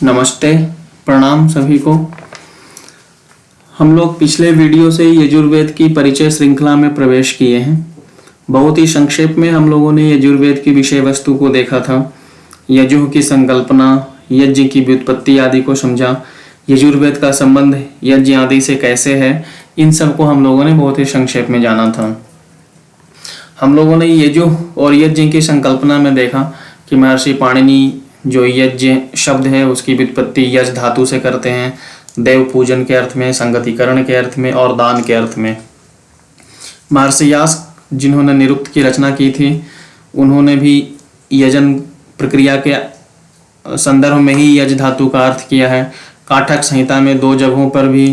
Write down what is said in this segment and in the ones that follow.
नमस्ते, प्रणाम सभी को। हम लोग पिछले वीडियो से यजुर्वेद की परिचय श्रृंखला में प्रवेश किए हैं। बहुत ही संक्षेप में हम लोगों ने यजुर्वेद की विषय वस्तु को देखा था। यजुः की संकल्पना, यज्ञ की व्युत्पत्ति आदि को समझा। यजुर्वेद का संबंध यज्ञ आदि से कैसे है, इन सब को हम लोगों ने बहुत ही संक्षेप में जाना था। हम लोगों ने यजुः और यज्ञ की संकल्पना में देखा कि महर्षि पाणिनि जो यज्ञ शब्द है उसकी व्युत्पत्ति यज धातु से करते हैं, देव पूजन के अर्थ में, संगतिकरण के अर्थ में और दान के अर्थ में। महर्षि यास्क जिन्होंने निरुक्त की रचना की थी, उन्होंने भी यजन प्रक्रिया के संदर्भ में ही यज धातु का अर्थ किया है। काठक संहिता में 2 जगहों पर भी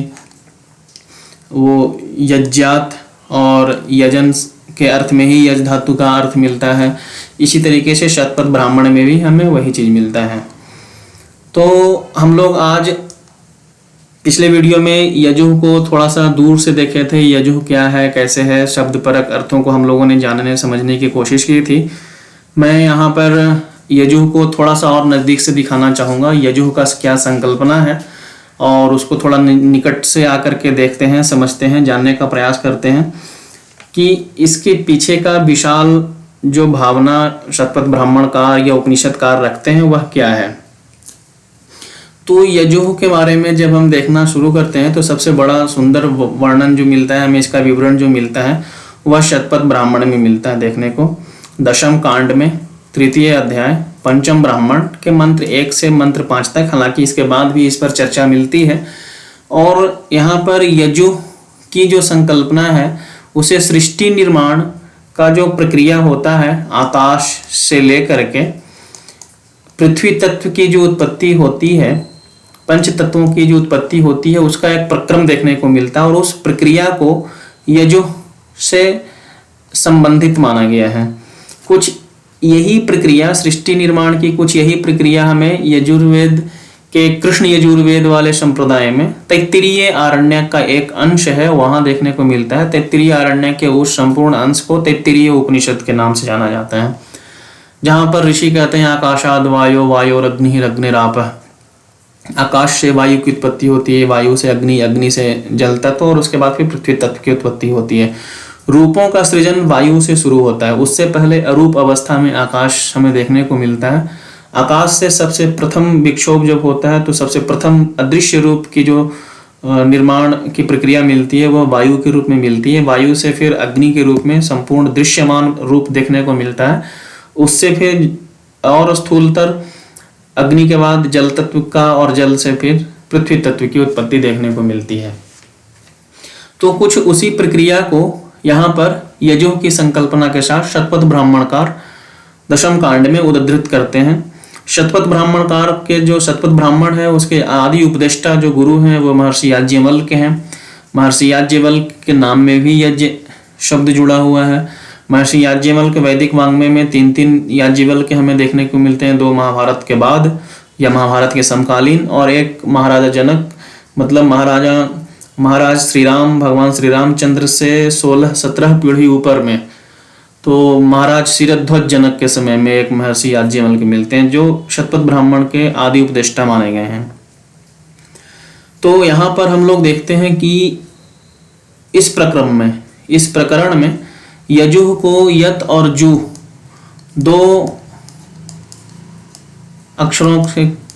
वो यज्ञात और यजन के अर्थ में ही यज धातु का अर्थ मिलता है। इसी तरीके से शतपथ ब्राह्मण में भी हमें वही चीज मिलता है। तो हम लोग आज पिछले वीडियो में यजुः को थोड़ा सा दूर से देखे थे। यजुः क्या है, कैसे है, शब्द परक अर्थों को हम लोगों ने जानने समझने की कोशिश की थी। मैं यहाँ पर यजुः को थोड़ा सा और नज़दीक से दिखाना चाहूँगा। यजुः का क्या संकल्पना है और उसको थोड़ा निकट से आकर के देखते हैं, समझते हैं, जानने का प्रयास करते हैं कि इसके पीछे का विशाल जो भावना शतपथ ब्राह्मणकार या उपनिषदकार रखते हैं वह क्या है। तो यजुः के बारे में जब हम देखना शुरू करते हैं तो सबसे बड़ा सुंदर वर्णन जो मिलता है हमें, इसका विवरण जो मिलता है वह शतपथ ब्राह्मण में मिलता है देखने को। 10वें कांड में 3 अध्याय 5 ब्राह्मण के मंत्र 1 से मंत्र 5 तक, हालांकि इसके बाद भी इस पर चर्चा मिलती है। और यहाँ पर यजुः की जो संकल्पना है उसे सृष्टि निर्माण का जो प्रक्रिया होता है, आकाश से लेकर के पृथ्वी तत्व की जो उत्पत्ति होती है, पंच तत्वों की जो उत्पत्ति होती है, उसका एक प्रक्रम देखने को मिलता है और उस प्रक्रिया को यजुः से संबंधित माना गया है। कुछ यही प्रक्रिया सृष्टि निर्माण की, कुछ यही प्रक्रिया हमें यजुर्वेद के कृष्ण यजुर्वेद वाले संप्रदाय में तैत्तिरीय आरण्यक का एक अंश है, वहां देखने को मिलता है। तैत्तिरीय आरण्यक के उस संपूर्ण अंश को तैत्तिरीय उपनिषद के नाम से जाना जाता है, जहां पर ऋषि कहते हैं आकाशाद वायो वायोरग्नि अग्निराप। आकाश से वायु की उत्पत्ति होती है, वायु से अग्नि, अग्नि से जल तत्व और उसके बाद फिर पृथ्वी तत्व की उत्पत्ति होती है। रूपों का सृजन वायु से शुरू होता है, उससे पहले अरूप अवस्था में आकाश हमें देखने को मिलता है। आकाश से सबसे प्रथम विक्षोभ जब होता है तो सबसे प्रथम अदृश्य रूप की जो निर्माण की प्रक्रिया मिलती है वह वायु के रूप में मिलती है। वायु से फिर अग्नि के रूप में संपूर्ण दृश्यमान रूप देखने को मिलता है। उससे फिर और स्थूलतर अग्नि के बाद जल तत्व का और जल से फिर पृथ्वी तत्व की उत्पत्ति देखने को मिलती है। तो कुछ उसी प्रक्रिया को यहाँ पर यजुः की संकल्पना के साथ शतपथ ब्राह्मणकार 10वें कांड में उद्धृत करते हैं। शतपथ ब्राह्मणकार के जो शतपथ ब्राह्मण है उसके आदि उपदेष्टा जो गुरु हैं वो महर्षि याज्ञवल्क्य हैं। महर्षि याज्ञवल्क्य के नाम में भी यज्ञ शब्द जुड़ा हुआ है। महर्षि याज्ञवल्क्य वैदिक वाङ्मय में 3 याज्ञवल्क्य हमें देखने को मिलते हैं, 2 महाभारत के बाद या महाभारत के समकालीन और एक महाराजा जनक, मतलब महाराज श्रीराम, भगवान श्री रामचंद्र से 16-17 पीढ़ी ऊपर में, तो महाराज शिरध्वज जनक के समय में एक महर्षि याज्ञवल्क्य मिलते हैं जो शतपथ ब्राह्मण के आदि उपदेष्टा माने गए हैं। तो यहाँ पर हम लोग देखते हैं कि इस प्रकरण में यजुः को यत और जुः 2 अक्षरों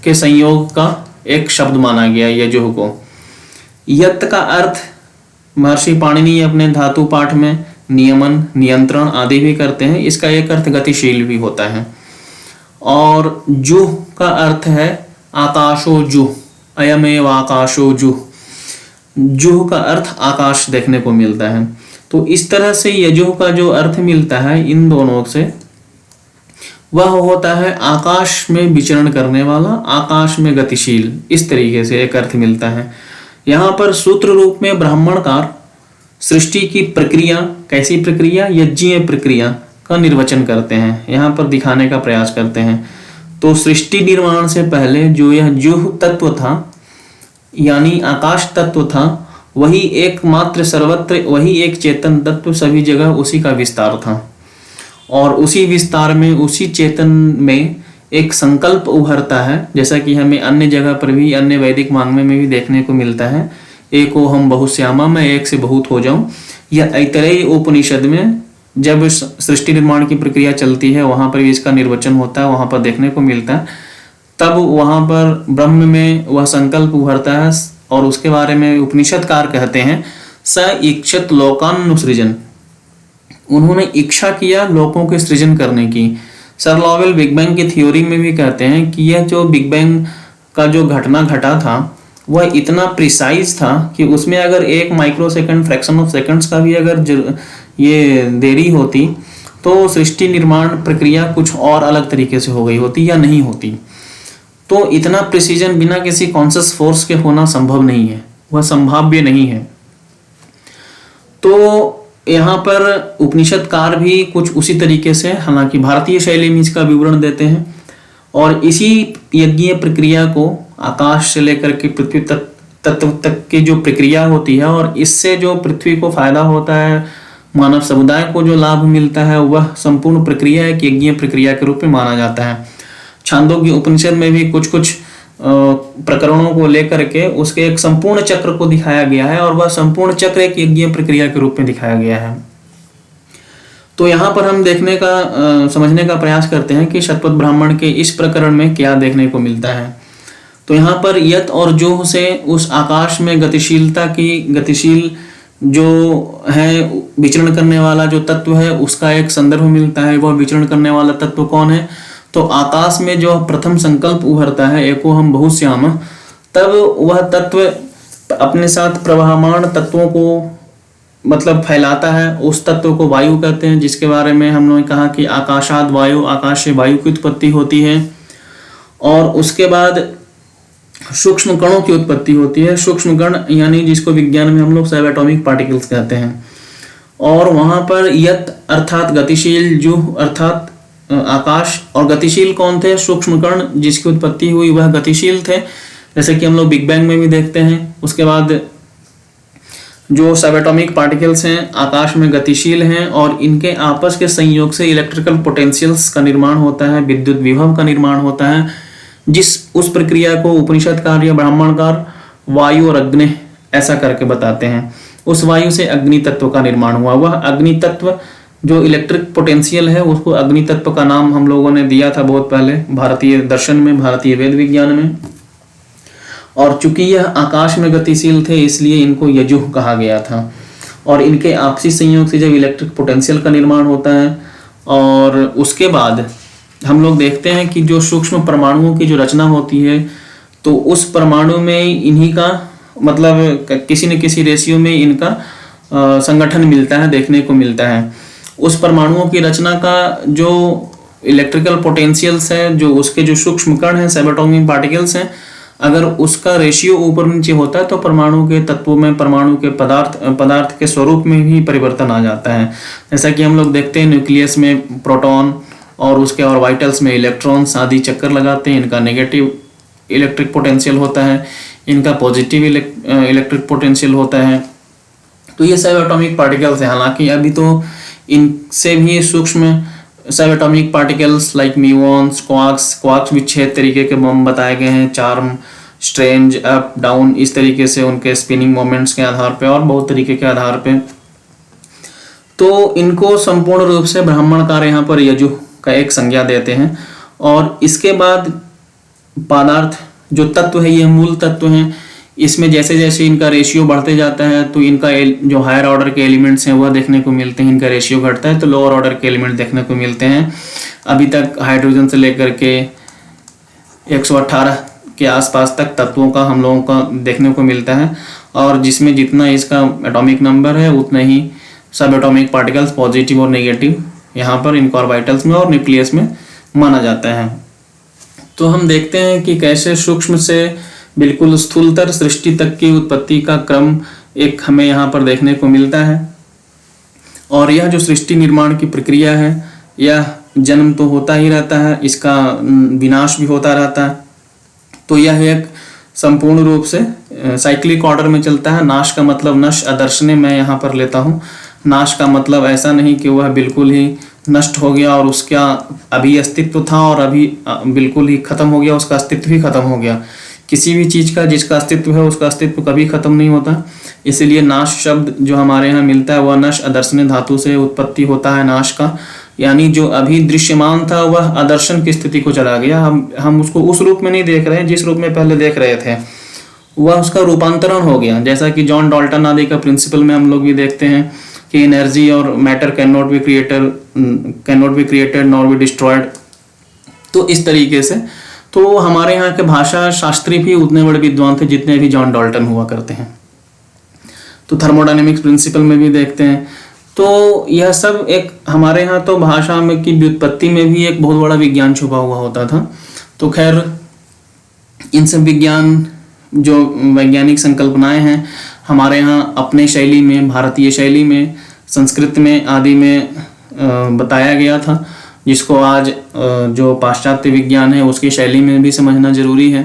के संयोग का एक शब्द माना गया। यजुः को यत का अर्थ महर्षि पाणिनि अपने धातु पाठ में नियमन, नियंत्रण आदि भी करते हैं। इसका एक अर्थ गतिशील भी होता है। और जुः का अर्थ है आकाशो जुः, अयमेव आकाशो जुः। जुः का अर्थ आकाश देखने को मिलता है। तो इस तरह से यजुः का जो अर्थ मिलता है इन दोनों से वह होता है आकाश में विचरण करने वाला, आकाश में गतिशील, इस तरीके से एक अर्थ मिलता है। यहाँ पर सूत्र रूप में ब्राह्मणकार सृष्टि की प्रक्रिया, कैसी प्रक्रिया, यज्ञीय प्रक्रिया का निर्वचन करते हैं, यहाँ पर दिखाने का प्रयास करते हैं। तो सृष्टि निर्माण से पहले जो यह जुः तत्व था यानी आकाश तत्व था, वही एकमात्र सर्वत्र, वही एक चेतन तत्व, सभी जगह उसी का विस्तार था। और उसी विस्तार में, उसी चेतन में एक संकल्प उभरता है, जैसा कि हमें अन्य जगह पर भी, अन्य वैदिक मांगमे में भी देखने को मिलता है, एको हम बहुश्यामा, मैं एक से बहुत हो जाऊं। या ऐतरेय उपनिषद में जब सृष्टि निर्माण की प्रक्रिया चलती है वहां पर भी इसका निर्वचन होता है, वहां पर देखने को मिलता है। तब वहां पर ब्रह्म में वह संकल्प उभरता है और उसके बारे में उपनिषदकार कहते हैं स इक्षत लोकानुसृजन, उन्होंने इच्छा किया लोकों के सृजन करने की। सर लॉवेल बिग बैंग की थ्योरी में भी कहते हैं कि यह जो बिग बैंग का जो घटना घटा था वह इतना प्रिसाइज था कि उसमें अगर 1 माइक्रोसेकंड फ्रैक्शन ऑफ सेकंड्स का भी अगर ये देरी होती तो सृष्टि निर्माण प्रक्रिया कुछ और अलग तरीके से हो गई होती या नहीं होती। तो इतना प्रिसीजन बिना किसी कॉन्शियस फोर्स के होना संभव नहीं है, वह संभाव्य नहीं है। तो यहाँ पर उपनिषदकार भी कुछ उसी तरीके से, हालांकि भारतीय शैली में इसका विवरण देते हैं और इसी यज्ञीय प्रक्रिया को आकाश से लेकर के पृथ्वी तत्व तक की जो प्रक्रिया होती है और इससे जो पृथ्वी को फायदा होता है, मानव समुदाय को जो लाभ मिलता है, वह संपूर्ण प्रक्रिया एक यज्ञीय प्रक्रिया के रूप में माना जाता है। छांदोग्य उपनिषद में भी कुछ कुछ प्रकरणों को लेकर के उसके एक संपूर्ण चक्र को दिखाया गया है और वह संपूर्ण चक्र एक यज्ञीय प्रक्रिया के रूप में दिखाया गया है। तो यहाँ पर हम देखने का समझने का प्रयास करते हैं कि शतपथ ब्राह्मण के इस प्रकरण में क्या देखने को मिलता है। तो यहाँ पर यत और जोह से उस आकाश में गतिशीलता की, गतिशील जो है विचरण करने वाला जो तत्व है उसका एक संदर्भ मिलता है। वह विचरण करने वाला तत्व कौन है? तो आकाश में जो प्रथम संकल्प उभरता है एको हम बहुश्याम, तब वह तत्व अपने साथ प्रवाहमान तत्वों को मतलब फैलाता है। उस तत्व को वायु कहते हैं, जिसके बारे में हमने कहा कि आकाशाद वायु, आकाश से वायु की उत्पत्ति होती है। और उसके बाद सूक्ष्म कणों की उत्पत्ति होती है। सूक्ष्म कण यानी जिसको विज्ञान में हम लोग सब एटॉमिक पार्टिकल्स कहते हैं। और वहां पर यत अर्थात गतिशील, जुह अर्थात आकाश, और गतिशील कौन थे? सूक्ष्म कण जिसकी उत्पत्ति हुई वह गतिशील थे, जैसे कि हम लोग बिग बैंग में भी देखते हैं। उसके बाद जो सब एटॉमिक पार्टिकल्स हैं आकाश में गतिशील हैं और इनके आपस के संयोग से इलेक्ट्रिकल पोटेंशियल्स का निर्माण होता है, विद्युत विभव का निर्माण होता है, उस प्रक्रिया को उपनिषदकार या ब्राह्मणकार वायु और अग्नि ऐसा करके बताते हैं। उस वायु से अग्नि तत्व का निर्माण हुआ। वह अग्नि तत्व जो इलेक्ट्रिक पोटेंशियल है उसको अग्नि तत्व का नाम हम लोगों ने दिया था बहुत पहले भारतीय दर्शन में, भारतीय वेद विज्ञान में। और चूंकि यह आकाश में गतिशील थे इसलिए इनको यजुः कहा गया था। और इनके आपसी संयोग से जब इलेक्ट्रिक पोटेंशियल का निर्माण होता है और उसके बाद हम लोग देखते हैं कि जो सूक्ष्म परमाणुओं की जो रचना होती है तो उस परमाणु में इन्हीं का मतलब किसी न किसी रेशियो में इनका संगठन मिलता है, देखने को मिलता है। उस परमाणुओं की रचना का जो इलेक्ट्रिकल पोटेंशियल्स है, जो उसके जो सूक्ष्म कण हैं, सब एटॉमिक पार्टिकल्स हैं, अगर उसका रेशियो ऊपर नीचे होता है तो परमाणु के तत्वों में, परमाणु के पदार्थ के स्वरूप में भी परिवर्तन आ जाता है। जैसा कि हम लोग देखते हैं न्यूक्लियस में प्रोटॉन और उसके ऑर्बिटल्स में इलेक्ट्रॉन्स आदि चक्कर लगाते हैं, इनका नेगेटिव इलेक्ट्रिक पोटेंशियल होता है, इनका पॉजिटिव इलेक्ट्रिक पोटेंशियल होता है। तो ये सब एटॉमिक पार्टिकल्स हैं। हालांकि अभी तो इनसे भी सूक्ष्म सब एटॉमिक पार्टिकल्स लाइक म्यूऑन्स, क्वार्क्स भी 6 तरीके के बम बताए गए हैं, चार्म, स्ट्रेंज, अप, डाउन, इस तरीके से उनके स्पिनिंग मोमेंट्स के आधार पे और बहुत तरीके के आधार पे। तो इनको संपूर्ण रूप से ब्राह्मणकार यहाँ पर यजुः का एक संज्ञा देते हैं। और इसके बाद पदार्थ जो तत्व है, ये मूल तत्व हैं, इसमें जैसे जैसे इनका रेशियो बढ़ते जाता है तो इनका जो हायर ऑर्डर के एलिमेंट्स हैं वह देखने को मिलते हैं, इनका रेशियो घटता है तो लोअर ऑर्डर के एलिमेंट देखने को मिलते हैं। अभी तक हाइड्रोजन से लेकर के 118 के आसपास तक तत्वों का हम लोगों का देखने को मिलता है और जिसमें जितना इसका एटॉमिक नंबर है उतना ही सब एटॉमिक पार्टिकल्स पॉजिटिव और नेगेटिव यहाँ पर इन ऑर्बिटल्स में और न्यूक्लियस में माना जाता है। तो हम देखते हैं कि कैसे सूक्ष्म से बिल्कुल स्थूलतर सृष्टि तक की उत्पत्ति का क्रम एक हमें यहाँ पर देखने को मिलता है। और यह जो सृष्टि निर्माण की प्रक्रिया है, यह जन्म तो होता ही रहता है, इसका विनाश भी होता रहता है। तो यह एक संपूर्ण रूप से साइक्लिक ऑर्डर में चलता है। नाश का मतलब नश आदर्शने मैं यहाँ पर लेता हूँ। नाश का मतलब ऐसा नहीं कि वह बिल्कुल ही नष्ट हो गया और उसका अभी अस्तित्व था और अभी बिल्कुल ही खत्म हो गया, उसका अस्तित्व ही खत्म हो गया। किसी भी चीज़ का जिसका अस्तित्व है उसका अस्तित्व कभी खत्म नहीं होता। इसीलिए नाश शब्द जो हमारे यहाँ मिलता है वह नश अदर्शनीय धातु से उत्पत्ति होता है नाश का, यानी जो अभी दृश्यमान था वह अदर्शन की स्थिति को चला गया। हम उसको उस रूप में नहीं देख रहे हैं जिस रूप में पहले देख रहे थे, वह उसका रूपांतरण हो गया। जैसा कि जॉन डाल्टन आदि का प्रिंसिपल में हम लोग भी देखते हैं कि एनर्जी और matter can not be created nor be destroyed. तो इस तरीके से तो हमारे यहाँ के भाषा शास्त्री भी उतने बड़े विद्वान थे जितने भी जॉन डाल्टन हुआ करते हैं। तो थर्मोडायनेमिक्स प्रिंसिपल में भी देखते हैं। तो यह सब एक हमारे यहाँ तो भाषा में की व्युत्पत्ति में भी एक बहुत बड़ा विज्ञान छुपा हुआ होता था। तो खैर इन सब विज्ञान जो वैज्ञानिक संकल्पनाएं हैं हमारे यहाँ अपने शैली में, भारतीय शैली में, संस्कृत में आदि में बताया गया था, जिसको आज जो पाश्चात्य विज्ञान है उसकी शैली में भी समझना जरूरी है,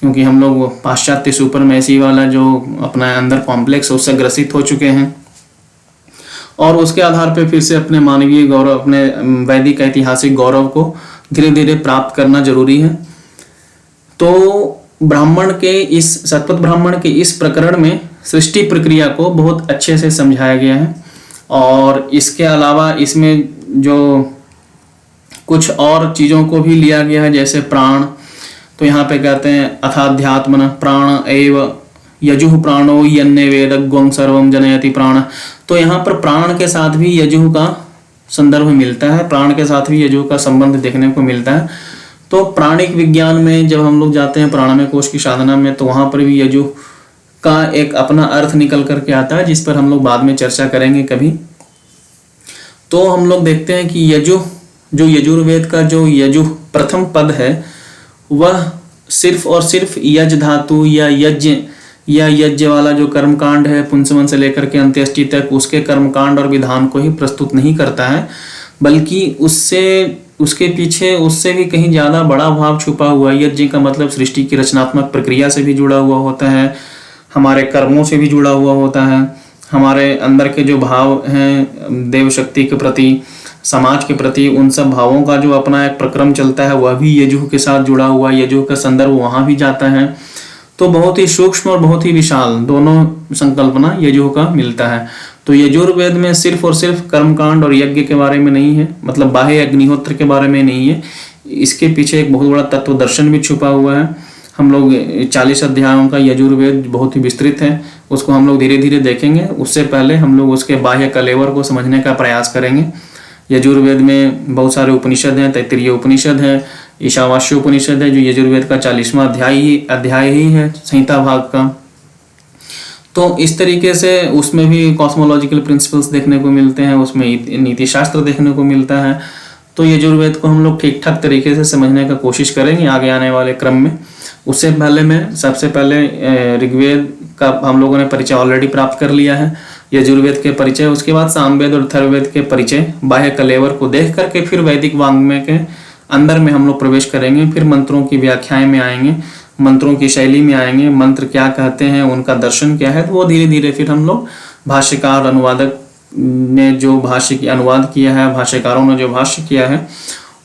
क्योंकि हम लोग पाश्चात्य सुपरमेसी वाला जो अपना अंदर कॉम्प्लेक्स उससे ग्रसित हो चुके हैं और उसके आधार पर फिर से अपने मानवीय गौरव, अपने वैदिक ऐतिहासिक गौरव को धीरे धीरे प्राप्त करना जरूरी है। तो ब्राह्मण के इस शतपथ ब्राह्मण के इस प्रकरण में सृष्टि प्रक्रिया को बहुत अच्छे से समझाया गया है और इसके अलावा इसमें जो कुछ और चीज़ों को भी लिया गया है, जैसे प्राण। तो यहाँ पे कहते हैं अथाध्यात्मन प्राण एव यजुः प्राणो यन्ने वेदग्वं सर्वं जनयति प्राण। तो यहाँ पर प्राण के साथ भी यजुः का संदर्भ मिलता है, प्राण के साथ भी यजुः का संबंध देखने को मिलता है। तो प्राणिक विज्ञान में जब हम लोग जाते हैं प्राणमय कोश की साधना में, तो वहाँ पर भी यजुः का एक अपना अर्थ निकल करके आता है, जिस पर हम लोग बाद में चर्चा करेंगे कभी। तो हम लोग देखते हैं कि यजुः, जो यजुर्वेद का जो यजुः प्रथम पद है, वह सिर्फ और सिर्फ यज धातु या यज्ञ वाला जो कर्मकांड है पुंसवन से लेकर के अंत्येष्टि तक, उसके कर्मकांड और विधान को ही प्रस्तुत नहीं करता है, बल्कि उसके पीछे उससे भी कहीं ज़्यादा बड़ा भाव छुपा हुआ है। यज्ञ का मतलब सृष्टि की रचनात्मक प्रक्रिया से भी जुड़ा हुआ होता है, हमारे कर्मों से भी जुड़ा हुआ होता है, हमारे अंदर के जो भाव हैं देव शक्ति के प्रति, समाज के प्रति, उन सब भावों का जो अपना एक प्रक्रम चलता है वह भी यजुः के साथ जुड़ा हुआ है, यजुः का संदर्भ वहाँ भी जाता है। तो बहुत ही सूक्ष्म और बहुत ही विशाल दोनों संकल्पना यजुः का मिलता है। तो यजुर्वेद में सिर्फ और सिर्फ कर्मकांड और यज्ञ के बारे में नहीं है, मतलब बाह्य अग्निहोत्र के बारे में नहीं है, इसके पीछे एक बहुत बड़ा तत्व दर्शन भी छुपा हुआ है। हम लोग 40 अध्यायों का यजुर्वेद बहुत ही विस्तृत है, उसको हम लोग धीरे धीरे देखेंगे। उससे पहले हम लोग उसके बाह्य कलेवर को समझने का प्रयास करेंगे। यजुर्वेद में बहुत सारे उपनिषद हैं, तैत्तिरीय उपनिषद है, ईशावास्य उपनिषद है, जो यजुर्वेद का 40वां अध्याय ही है संहिता भाग का। तो इस तरीके से उसमें भी कॉस्मोलॉजिकल प्रिंसिपल्स देखने को मिलते हैं, उसमें नीति शास्त्र देखने को मिलता है। तो यजुर्वेद को हम लोग ठीक ठाक तरीके से समझने का कोशिश करेंगे आगे आने वाले क्रम में। उससे पहले मैं सबसे पहले ऋग्वेद का हम लोगों ने परिचय ऑलरेडी प्राप्त कर लिया है, यजुर्वेद के परिचय, उसके बाद सामवेद और अथर्ववेद के परिचय, बाह्य कलेवर को देख करके फिर वैदिक वाङ्मय के अंदर में हम लोग प्रवेश करेंगे। फिर मंत्रों की व्याख्याएं में आएंगे, मंत्रों की शैली में आएंगे, मंत्र क्या कहते हैं, उनका दर्शन क्या है। तो वो धीरे धीरे फिर हम लोग भाष्यकार अनुवादक ने जो भाष्य की अनुवाद किया है, भाष्यकारों ने जो भाष्य किया है,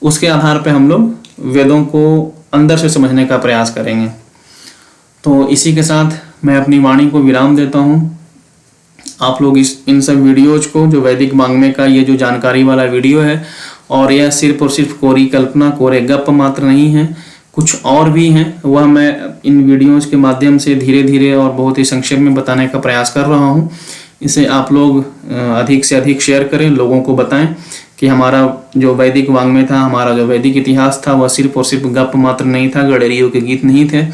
उसके आधार पे हम लोग वेदों को अंदर से समझने का प्रयास करेंगे। तो इसी के साथ मैं अपनी वाणी को विराम देता हूँ। आप लोग इन सब वीडियोज को, जो वैदिक वाङ्मय का ये जो जानकारी वाला वीडियो है, और यह सिर्फ और सिर्फ कोरी कल्पना, कोरे गप मात्र नहीं है, कुछ और भी हैं, वह मैं इन वीडियोज के माध्यम से धीरे धीरे और बहुत ही संक्षेप में बताने का प्रयास कर रहा हूँ। इसे आप लोग अधिक से अधिक शेयर करें, लोगों को बताएं कि हमारा जो वैदिक वाङ्मय था, हमारा जो वैदिक इतिहास था, वह सिर्फ और सिर्फ गप मात्र नहीं था, गडेरियों के गीत नहीं थे।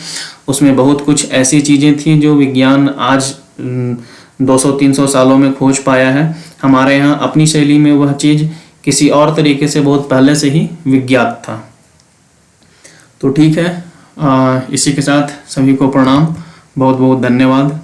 उसमें बहुत कुछ ऐसी चीज़ें थी जो विज्ञान आज 200-300 सालों में खोज पाया है। हमारे यहाँ अपनी शैली में वह चीज़ किसी और तरीके से बहुत पहले से ही विज्ञात था। तो ठीक है, इसी के साथ सभी को प्रणाम, बहुत बहुत धन्यवाद।